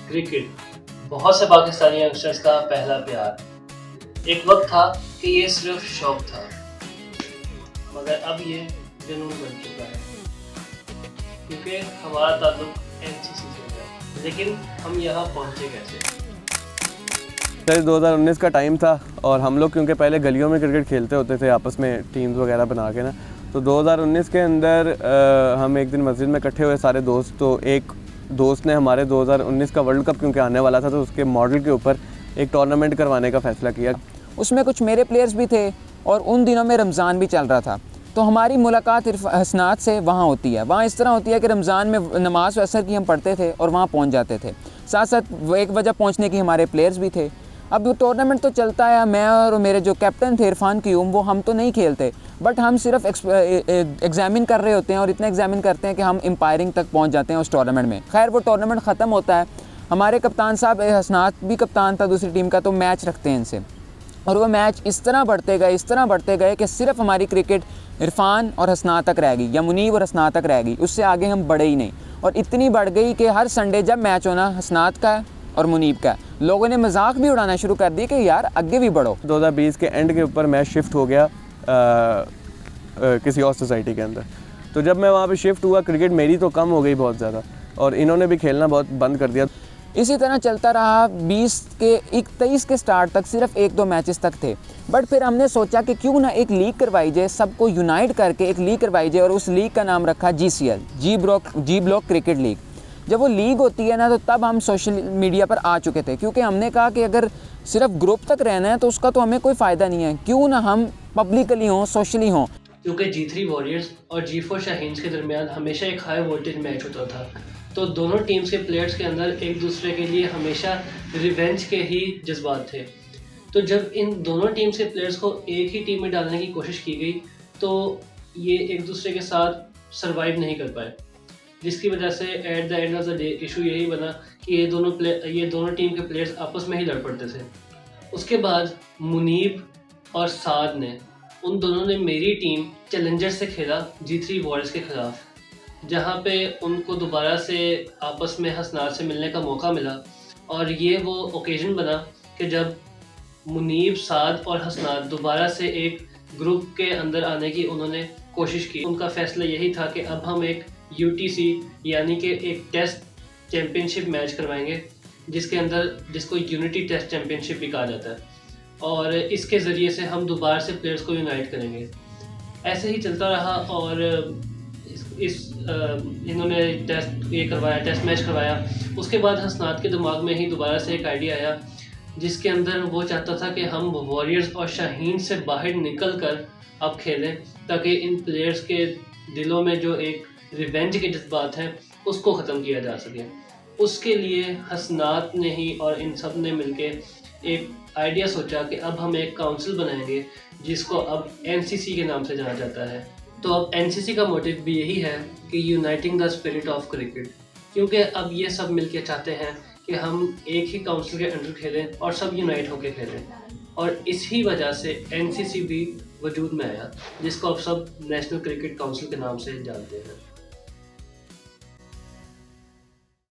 Cricket बहुत से Pakistani youngsters का पहला प्यार। एक वक्त था कि ये सिर्फ शौक था, मगर अब ये जुनून बन चुका है, क्योंकि हमारा ताल्लुक एनसीसी से है। लेकिन हम यहाँ पहुँचे कैसे? 2019 का टाइम था और हम लोग क्योंकि पहले गलियों में क्रिकेट खेलते होते थे आपस में टीम्स वगैरह बना के ना, तो 2019 के अंदर हम एक दिन मस्जिद में इकट्ठे हुए सारे दोस्त। तो एक दोस्त ने हमारे 2019 का वर्ल्ड कप क्योंकि आने वाला था, तो उसके मॉडल के ऊपर एक टूर्नामेंट करवाने का फ़ैसला किया। उसमें कुछ मेरे प्लेयर्स भी थे और उन दिनों में रमज़ान भी चल रहा था, तो हमारी मुलाकात हसनात से वहाँ होती है। वहाँ इस तरह होती है कि रमज़ान में नमाज असर की हम पढ़ते थे और वहाँ पहुँच जाते थे। साथ साथ एक वजह पहुँचने की हमारे प्लेयर्स भी थे। अब टूर्नामेंट तो चलता है, मैं और मेरे जो कैप्टन थे इरफान क्यूम, वो हम तो नहीं खेलते, बट हम सिर्फ एग्ज़ामिन कर रहे होते हैं और इतना एग्ज़ामिन करते हैं कि हम एम्पायरिंग तक पहुंच जाते हैं उस टूर्नामेंट में। खैर वो टूर्नामेंट ख़त्म होता है, हमारे कप्तान साहब हसनात भी कप्तान था दूसरी टीम का, तो मैच रखते हैं इनसे, और वो मैच इस तरह बढ़ते गए कि सिर्फ हमारी क्रिकेट इरफान और हसनात तक रह गई, या मुनीब और हसनात तक रह गई, उससे आगे हम बढ़े ही नहीं। और इतनी बढ़ गई कि हर संडे जब मैच होना हसनात का और मुनीब का, लोगों ने मजाक भी उड़ाना शुरू कर दी कि यार आगे भी बढ़ो। 2020 के एंड के ऊपर मैं शिफ्ट हो गया किसी और सोसाइटी के अंदर। तो जब मैं वहाँ पे शिफ्ट हुआ, क्रिकेट मेरी तो कम हो गई बहुत ज़्यादा, और इन्होंने भी खेलना बहुत बंद कर दिया। इसी तरह चलता रहा। 23 के स्टार्ट तक सिर्फ 1-2 मैचेस तक थे, बट फिर हमने सोचा कि क्यों ना एक लीग करवाई जाए, सबको यूनाइट करके एक लीग करवाई जाए, और उस लीग का नाम रखा GCL, जी ब्लॉक क्रिकेट लीग। जब वो लीग होती है ना, तो तब हम सोशल मीडिया पर आ चुके थे, क्योंकि हमने कहा कि अगर सिर्फ ग्रुप तक रहना है तो उसका तो हमें कोई फ़ायदा नहीं है, क्यों ना हम पब्लिकली हों, सोशली हों। क्योंकि G3 वॉरियर्स और G4 शाहीन्स के दरमियान हमेशा एक हाई वोल्टेज मैच होता था, तो दोनों टीम्स के प्लेयर्स के अंदर एक दूसरे के लिए हमेशा रिवेंज के ही जज्बात थे। तो जब इन दोनों टीम्स के प्लेयर्स को एक ही टीम में डालने की कोशिश की गई, तो ये एक दूसरे के साथ सरवाइव नहीं कर पाए, जिसकी वजह से at the end of the day issue यही बना कि ये दोनों टीम के प्लेयर्स आपस में ही लड़ पड़ते थे। उसके बाद मुनीब और साद ने, उन दोनों ने मेरी टीम चैलेंजर्स से खेला G3 वॉरियर्स के ख़िलाफ़, जहाँ पे उनको दोबारा से आपस में हसनात से मिलने का मौका मिला। और ये वो ओकेजन बना कि जब मुनीब, साद और हसनात दोबारा से एक ग्रुप के अंदर आने की उन्होंने कोशिश की। उनका फ़ैसला यही था कि अब हम एक UTC यानी कि एक टेस्ट चैम्पियनशिप मैच करवाएंगे, जिसको यूनिटी टेस्ट चैम्पियनशिप भी कहा जाता है, और इसके ज़रिए से हम दोबारा से प्लेयर्स को यूनाइट करेंगे। ऐसे ही चलता रहा और इन्होंने टेस्ट मैच करवाया। उसके बाद हसनात के दिमाग में ही दोबारा से एक आइडिया आया, जिसके अंदर वो चाहता था कि हम वॉरियर्स और शाहीन से बाहर निकल कर अब खेलें, ताकि इन प्लेयर्स के दिलों में जो एक रिवेंज के जज्बात हैं उसको ख़त्म किया जा सके। उसके लिए हसनात ने ही और इन सब ने मिलके एक आइडिया सोचा कि अब हम एक काउंसिल बनाएंगे, जिसको अब NCC के नाम से जाना जाता है। तो अब NCC का मोटिव भी यही है कि uniting the spirit of cricket, क्योंकि अब ये सब मिलके चाहते हैं कि हम एक ही काउंसिल के अंडर खेलें और सब यूनाइट होकर खेलें। और इसी वजह से NCC भी वजूद में आया, जिसको अब सब नेशनल क्रिकेट काउंसिल के नाम से जानते हैं।